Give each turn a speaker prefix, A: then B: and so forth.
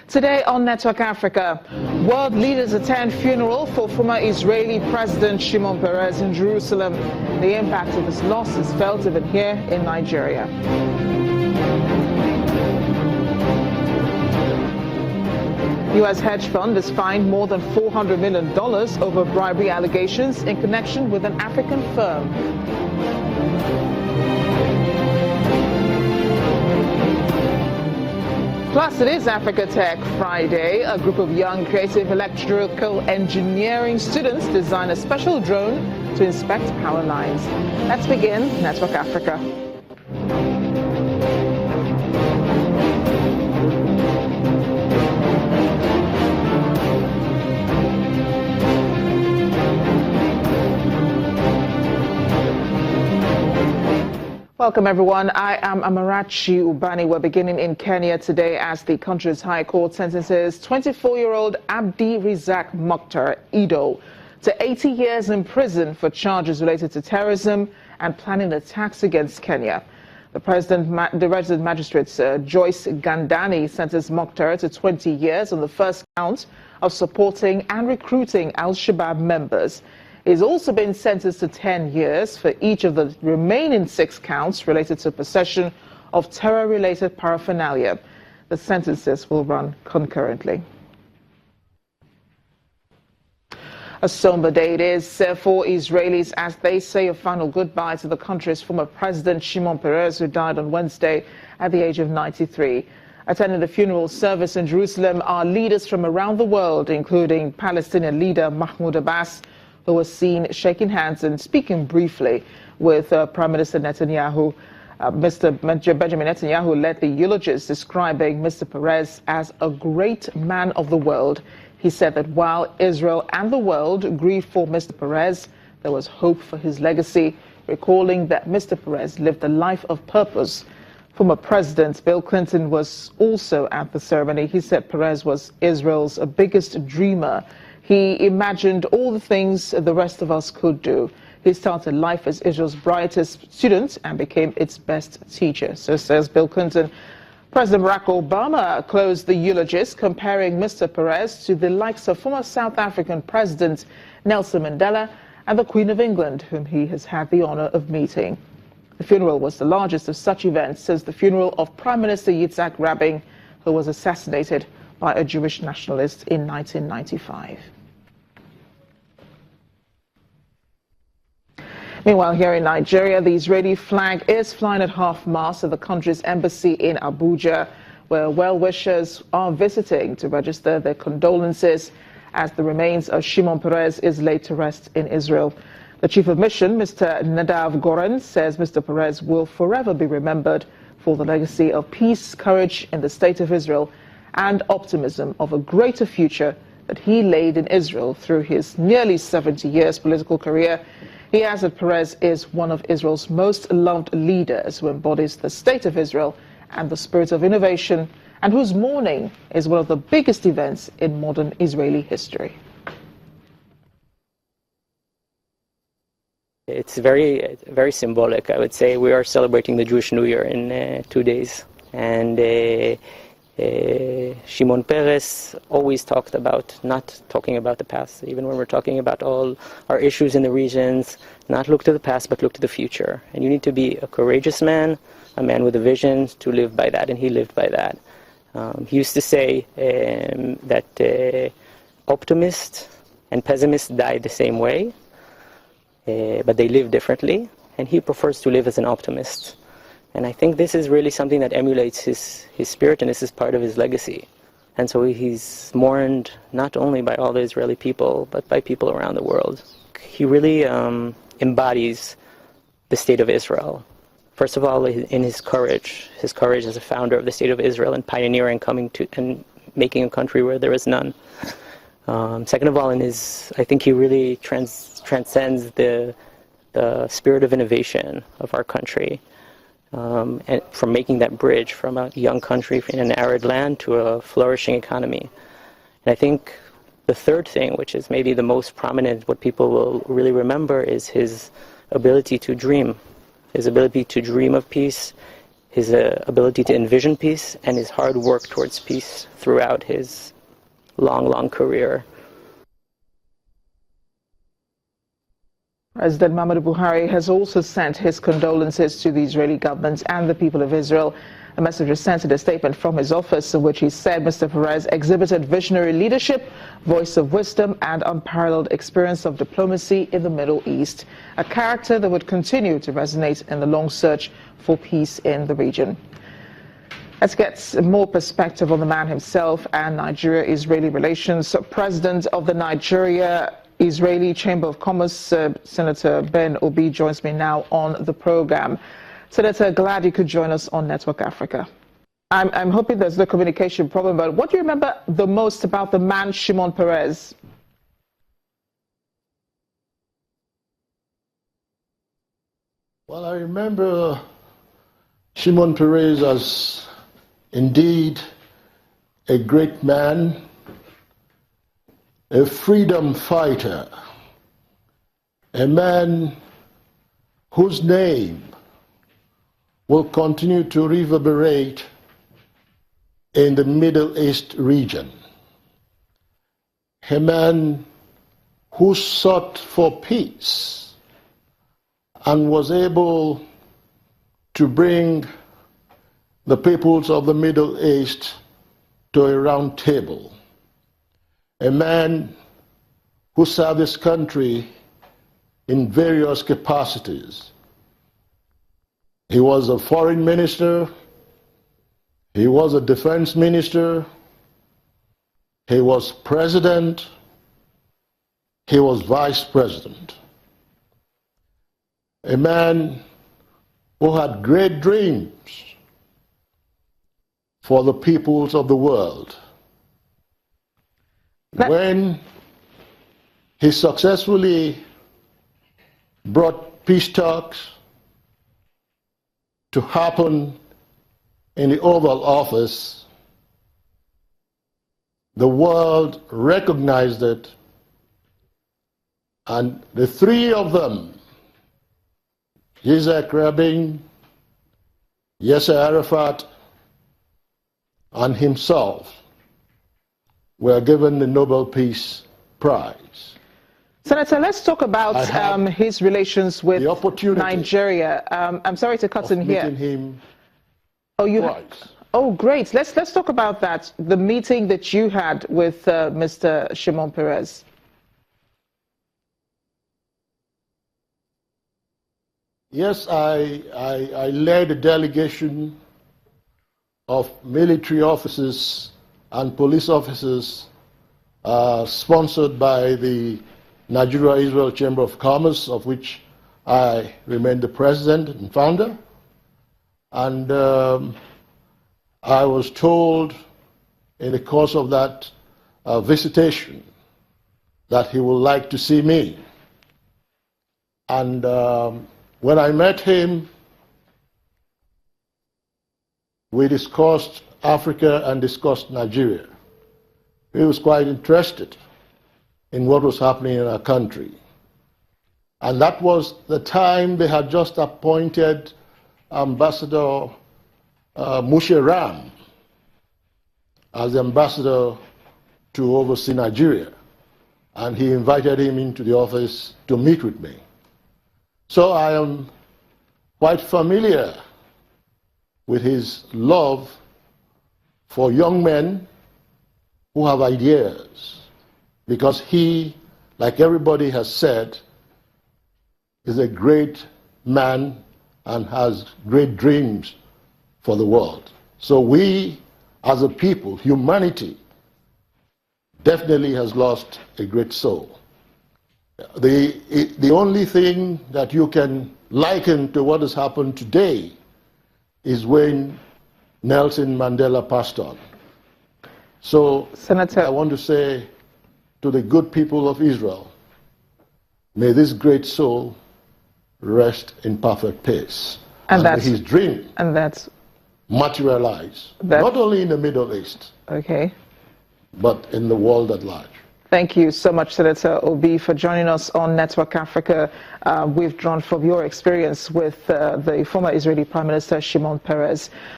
A: Today on Network Africa, world leaders attend funeral for former Israeli President Shimon Peres in Jerusalem. The impact of his loss is felt even here in Nigeria. U.S. hedge fund is fined more than $400 million over bribery allegations in connection with an African firm. Plus, it is Africa Tech Friday. A group of young creative electrical engineering students design a special drone to inspect power lines. Let's begin Network Africa. Welcome, everyone. I am Amarachi Ubani. We're beginning in Kenya today as the country's High Court sentences 24-year-old Abdi Rizak Mokhtar Ido to 80 years in prison for charges related to terrorism and planning attacks against Kenya. The resident magistrate, Joyce Gandani, sentenced Mokhtar to 20 years on the first count of supporting and recruiting al-Shabaab members. He's also been sentenced to 10 years for each of the remaining 6 counts related to possession of terror-related paraphernalia. The sentences will run concurrently. A somber day it is for Israelis as they say a final goodbye to the country's former president Shimon Peres, who died on Wednesday at the age of 93. Attending the funeral service in Jerusalem are leaders from around the world, including Palestinian leader Mahmoud Abbas, who was seen shaking hands and speaking briefly with Prime Minister Netanyahu. Mr. Benjamin Netanyahu led the eulogists, describing Mr. Peres as a great man of the world. He said that while Israel and the world grieved for Mr. Peres, there was hope for his legacy, recalling that Mr. Peres lived a life of purpose. Former President Bill Clinton was also at the ceremony. He said Peres was Israel's biggest dreamer. He imagined all the things the rest of us could do. He started life as Israel's brightest student and became its best teacher, so says Bill Clinton. President Barack Obama closed the eulogist, comparing Mr. Peres to the likes of former South African President Nelson Mandela and the Queen of England, whom he has had the honor of meeting. The funeral was the largest of such events since the funeral of Prime Minister Yitzhak Rabin, who was assassinated by a Jewish nationalist in 1995. Meanwhile, here in Nigeria, the Israeli flag is flying at half-mast at the country's embassy in Abuja, where well-wishers are visiting to register their condolences as the remains of Shimon Peres is laid to rest in Israel. The chief of mission, Mr. Nadav Goren, says Mr. Peres will forever be remembered for the legacy of peace, courage in the state of Israel, and optimism of a greater future that he laid in Israel through his nearly 70 years political career. He adds that Peres is one of Israel's most loved leaders who embodies the state of Israel and the spirit of innovation, and whose mourning is one of the biggest events in modern Israeli history.
B: It's very symbolic, I would say. We are celebrating the Jewish New Year in 2 days. And Shimon Peres always talked about not talking about the past, even when we're talking about all our issues in the regions, not look to the past, but look to the future. And you need to be a courageous man, a man with a vision to live by that, and he lived by that. He used to say that optimists and pessimists die the same way, but they live differently, and he prefers to live as an optimist. And I think this is really something that emulates his spirit, and this is part of his legacy. And so he's mourned not only by all the Israeli people, but by people around the world. He really embodies the state of Israel. First of all, in his courage as a founder of the state of Israel and pioneering coming to and making a country where there is none. Second of all, I think he really transcends the spirit of innovation of our country. And from making that bridge from a young country in an arid land to a flourishing economy. And I think the third thing, which is maybe the most prominent, what people will really remember, is his ability to dream. His ability to dream of peace, his ability to envision peace, and his hard work towards peace throughout his long, long career.
A: President Muhammadu Buhari has also sent his condolences to the Israeli government and the people of Israel. A message was sent in a statement from his office in which he said Mr. Perez exhibited visionary leadership, voice of wisdom and unparalleled experience of diplomacy in the Middle East, a character that would continue to resonate in the long search for peace in the region. Let's get more perspective on the man himself and Nigeria-Israeli relations. President of the Nigeria-Israeli Chamber of Commerce, Senator Ben Obi, joins me now on the program. Senator, glad you could join us on Network Africa. I'm hoping there's no communication problem, but what do you remember the most about the man Shimon Peres?
C: Well, I remember Shimon Peres as indeed a great man, a freedom fighter, a man whose name will continue to reverberate in the Middle East region. A man who sought for peace and was able to bring the peoples of the Middle East to a round table. A man who served his country in various capacities. He was a foreign minister, he was a defense minister, he was president, he was vice president. A man who had great dreams for the peoples of the world. When he successfully brought peace talks to happen in the Oval Office, the world recognized it, and the three of them, Yitzhak Rabin, Yasser Arafat, and himself, were given the Nobel Peace Prize.
A: Senator, let's talk about his relations with Nigeria. I'm sorry to cut in here.
C: Him
A: twice. Oh, great. Let's talk about that. The meeting that you had with Mr. Shimon Peres.
C: Yes, I led a delegation of military officers and police officers sponsored by the Nigeria-Israel Chamber of Commerce, of which I remain the president and founder. And I was told in the course of that visitation that he would like to see me. And when I met him, we discussed Africa and discussed Nigeria. He was quite interested in what was happening in our country. And that was the time they had just appointed Ambassador Moshe Ram as the ambassador to oversee Nigeria. And he invited him into the office to meet with me. So I am quite familiar with his love for young men who have ideas, because he, like everybody has said, is a great man and has great dreams for the world. So we, as a people, humanity, definitely has lost a great soul. The only thing that you can liken to what has happened today is when Nelson Mandela passed on. So, Senator, I want to say to the good people of Israel, may this great soul rest in perfect peace. And may his dream materialize, not only in the Middle East, but in the world at large.
A: Thank you so much, Senator Obi, for joining us on Network Africa. We've drawn from your experience with the former Israeli Prime Minister Shimon Peres.